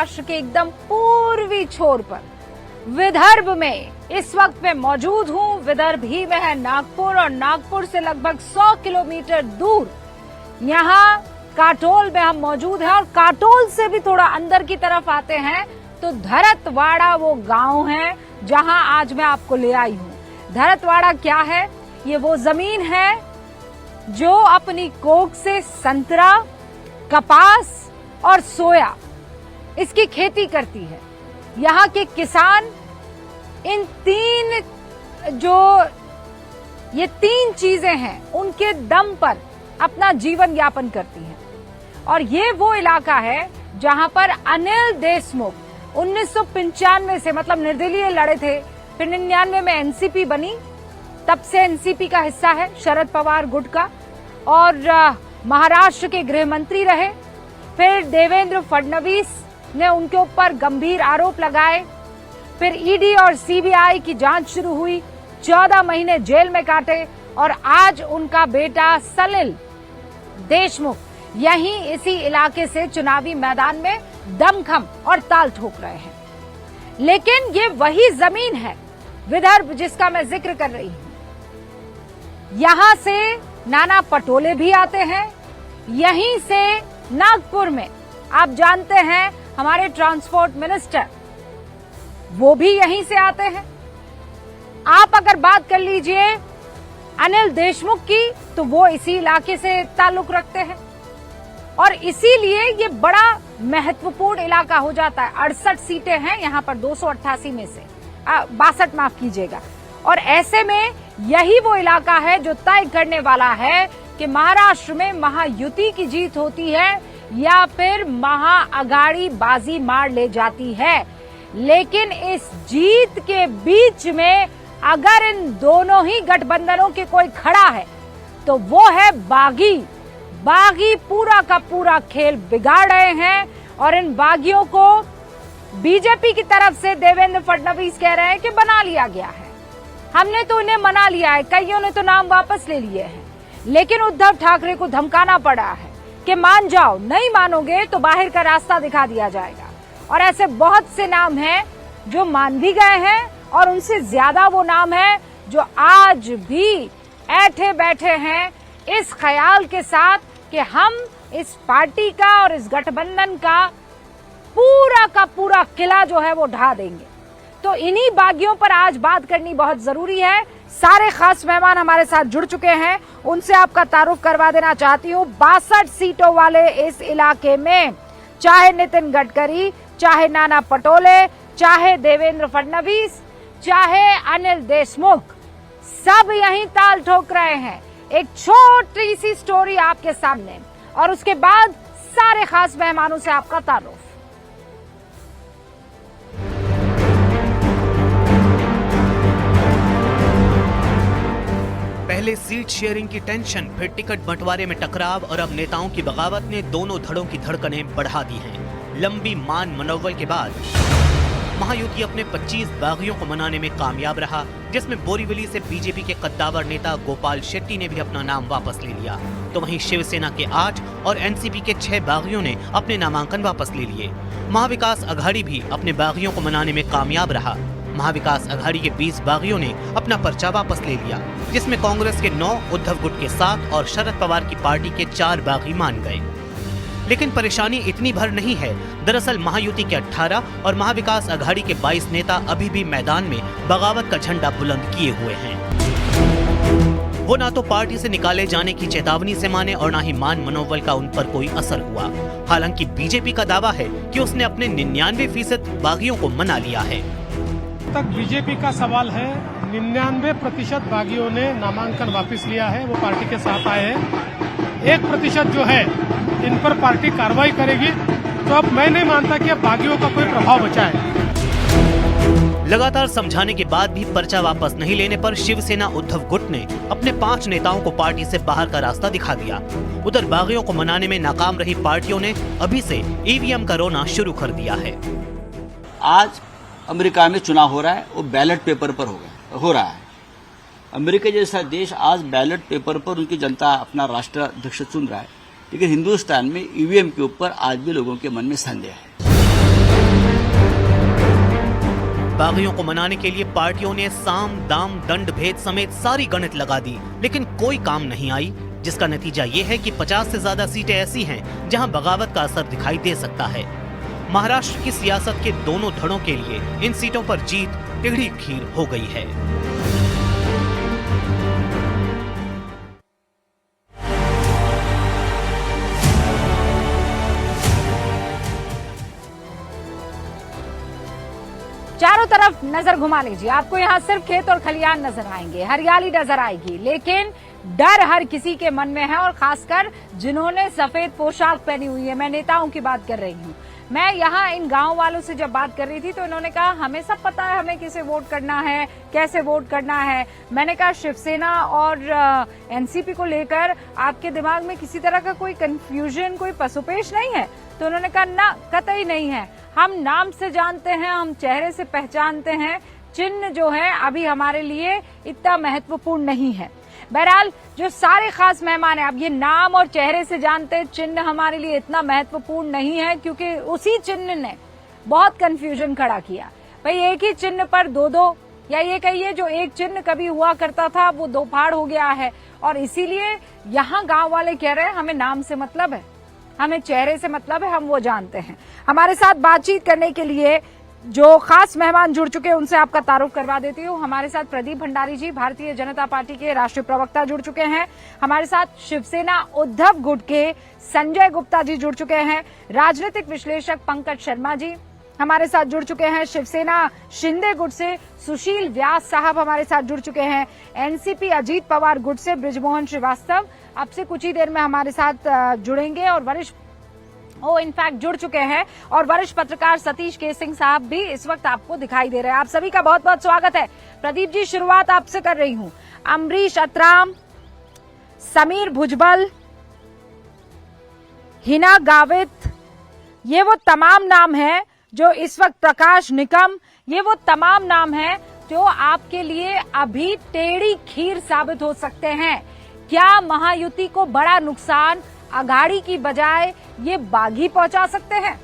महाराष्ट्र के एकदम पूर्वी छोर पर विदर्भ में इस वक्त मैं मौजूद हूं। विदर्भ ही में है नागपुर और नागपुर से लगभग 100 किलोमीटर दूर यहाँ काटोल में हम मौजूद हैं। और काटोल से भी थोड़ा अंदर की तरफ आते हैं तो धरतवाड़ा वो गांव है जहां आज मैं आपको ले आई हूं। धरतवाड़ा क्या है? ये वो जमीन है जो अपनी कोख से संतरा, कपास और सोया इसकी खेती करती है। यहाँ के किसान इन ये तीन चीजें हैं उनके दम पर अपना जीवन यापन करती हैं। और ये वो इलाका है जहां पर अनिल देशमुख 1995 से मतलब निर्दलीय लड़े थे, फिर 99 में एनसीपी बनी, तब से एनसीपी का हिस्सा है शरद पवार गुट का, और महाराष्ट्र के गृह मंत्री रहे। फिर देवेंद्र फडणवीस ने उनके ऊपर गंभीर आरोप लगाए, फिर ईडी और सीबीआई की जांच शुरू हुई, 14 महीने जेल में काटे और आज उनका बेटा सलिल देशमुख यहीं इसी इलाके से चुनावी मैदान में दमखम और ताल ठोक रहे हैं। लेकिन ये वही जमीन है विदर्भ जिसका मैं जिक्र कर रही हूं। यहां से नाना पटोले भी आते हैं, यहीं से नागपुर में आप जानते हैं हमारे ट्रांसपोर्ट मिनिस्टर वो भी यहीं से आते हैं। आप अगर बात कर लीजिए अनिल देशमुख की तो वो इसी इलाके से ताल्लुक रखते हैं और इसीलिए ये बड़ा महत्वपूर्ण इलाका हो जाता है। 68 सीटें हैं यहाँ पर 288 में से 62 माफ कीजिएगा। और ऐसे में यही वो इलाका है जो तय करने वाला है कि महाराष्ट्र में महायुति की जीत होती है या फिर महाअघाड़ी बाजी मार ले जाती है। लेकिन इस जीत के बीच में अगर इन दोनों ही गठबंधनों के कोई खड़ा है तो वो है बागी। बागी पूरा का पूरा खेल बिगाड़ रहे हैं और इन बागियों को बीजेपी की तरफ से देवेंद्र फडणवीस कह रहे हैं कि बना लिया गया है, हमने तो इन्हें मना लिया है, कईयों ने तो नाम वापस ले लिए हैं। लेकिन उद्धव ठाकरे को धमकाना पड़ा है कि मान जाओ, नहीं मानोगे तो बाहर का रास्ता दिखा दिया जाएगा। और ऐसे बहुत से नाम हैं जो मान भी गए हैं और उनसे ज्यादा वो नाम है जो आज भी ऐठे बैठे हैं इस ख्याल के साथ कि हम इस पार्टी का और इस गठबंधन का पूरा किला जो है वो ढा देंगे। तो इन्हीं बागियों पर आज बात करनी बहुत जरूरी है। सारे खास मेहमान हमारे साथ जुड़ चुके हैं, उनसे आपका तारुफ करवा देना चाहती हूँ। 62 सीटों वाले इस इलाके में चाहे नितिन गडकरी, चाहे नाना पटोले, चाहे देवेंद्र फडणवीस, चाहे अनिल देशमुख, सब यहीं ताल ठोक रहे हैं। एक छोटी सी स्टोरी आपके सामने और उसके बाद सारे खास मेहमानों से आपका तारुफ। पहले सीट शेयरिंग की टेंशन, फिर टिकट बंटवारे में टकराव और अब नेताओं की बगावत ने दोनों धड़ों की धड़कनें बढ़ा दी हैं। लंबी मान मनोबल के बाद महायुति अपने 25 बागियों को मनाने में कामयाब रहा, जिसमें बोरीवली से बीजेपी के कद्दावर नेता गोपाल शेट्टी ने भी अपना नाम वापस ले लिया। तो वहीं शिवसेना के 8 और एनसीपी के 6 बागियों ने अपने नामांकन वापस ले लिए। महाविकास अघाड़ी भी अपने बागियों को मनाने में कामयाब रहा। महाविकास अघाड़ी के 20 बागियों ने अपना पर्चा वापस ले लिया, जिसमें कांग्रेस के 9, उद्धव गुट के 7 और शरद पवार की पार्टी के 4 बागी मान गए। लेकिन परेशानी इतनी भर नहीं है। दरअसल महायुति के 18 और महाविकास अघाड़ी के 22 नेता अभी भी मैदान में बगावत का झंडा बुलंद किए हुए हैं। वो ना तो पार्टी से निकाले जाने की चेतावनी से माने और ना ही मान मनोबल का उन पर कोई असर हुआ। हालांकि बीजेपी का दावा है कि उसने अपने 99% बागियों को मना लिया है। तक बीजेपी का सवाल है, 99% बागियों ने नामांकन वापस लिया है, वो पार्टी के साथ आए हैं। 1% जो है इन पर पार्टी कार्रवाई करेगी। तो अब मैं नहीं मानता कि अब बागियों का कोई प्रभाव बचा है। लगातार समझाने के बाद भी पर्चा वापस नहीं लेने पर शिवसेना उद्धव गुट ने अपने 5 नेताओं को पार्टी से बाहर का रास्ता दिखा दिया। उधर बागियों को मनाने में नाकाम रही पार्टियों ने अभी से ईवीएम का रोना शुरू कर दिया है। आज अमेरिका में चुनाव हो रहा है, वो बैलेट पेपर पर हो रहा है। अमेरिका जैसा देश आज बैलेट पेपर पर उनकी जनता अपना राष्ट्राध्यक्ष चुन रहा है, लेकिन हिंदुस्तान में ईवीएम के ऊपर आज भी लोगों के मन में संदेह है। बागियों को मनाने के लिए पार्टियों ने साम दाम दंड भेद समेत सारी गणित लगा दी, लेकिन कोई काम नहीं आई, जिसका नतीजा ये है कि 50 से ज्यादा सीटें ऐसी हैं जहां बगावत का असर दिखाई दे सकता है। महाराष्ट्र की सियासत के दोनों धड़ों के लिए इन सीटों पर जीत टिगड़ी खीर हो गई है। चारों तरफ नजर घुमा लीजिए, आपको यहाँ सिर्फ खेत और खलियान नजर आएंगे, हरियाली नजर आएगी, लेकिन डर हर किसी के मन में है, और खासकर जिन्होंने सफेद पोशाक पहनी हुई है। मैं नेताओं की बात कर रही हूँ। मैं यहाँ इन गांव वालों से जब बात कर रही थी तो इन्होंने कहा हमें सब पता है, हमें किसे वोट करना है, कैसे वोट करना है। मैंने कहा शिवसेना और एनसीपी को लेकर आपके दिमाग में किसी तरह का कोई कंफ्यूजन, कोई पसुपेश नहीं है? तो उन्होंने कहा ना, कतई नहीं है, हम नाम से जानते हैं, हम चेहरे से पहचानते हैं, चिन्ह जो है अभी हमारे लिए इतना महत्वपूर्ण नहीं है। बहरहाल जो सारे खास मेहमान हैं, अब ये नाम और चेहरे से जानते हैं, चिन्ह हमारे लिए इतना महत्वपूर्ण नहीं है, क्योंकि उसी चिन्ह ने बहुत कंफ्यूजन खड़ा किया। भाई एक ही चिन्ह पर दो, या ये कहिए जो एक चिन्ह कभी हुआ करता था वो दो फाड़ हो गया है, और इसीलिए यहाँ गांव वाले कह रहे हैं हमें नाम से मतलब है, हमें चेहरे से मतलब है, हम वो जानते हैं। हमारे साथ बातचीत करने के लिए जो खास मेहमान जुड़ चुके हैं उनसे आपका तारुफ करवा देती हूँ। हमारे साथ प्रदीप भंडारी जी, भारतीय जनता पार्टी के राष्ट्रीय प्रवक्ता जुड़ चुके हैं। हमारे साथ शिवसेना उद्धव गुट के संजय गुप्ता जी जुड़ चुके हैं। राजनीतिक विश्लेषक पंकज शर्मा जी हमारे साथ जुड़ चुके हैं। शिवसेना शिंदे गुट से सुशील व्यास साहब हमारे साथ जुड़ चुके हैं। एनसीपी अजीत पवार गुट से ब्रिजमोहन श्रीवास्तव अब से कुछ ही देर में हमारे साथ जुड़ेंगे और इनफैक्ट जुड़ चुके हैं। और वरिष्ठ पत्रकार सतीश के सिंह साहब भी इस वक्त आपको दिखाई दे रहे हैं। आप सभी का बहुत बहुत स्वागत है। प्रदीप जी, शुरुआत आपसे कर रही हूं। अमरीश अतराम, समीर भुजबल, हिना गावित, ये वो तमाम नाम हैं जो इस वक्त, प्रकाश निकम, ये वो तमाम नाम हैं जो आपके लिए अभी टेढ़ी खीर साबित हो सकते हैं। क्या महायुति को बड़ा नुकसान अघाड़ी की बजाय ये बागी पहुंचा सकते हैं?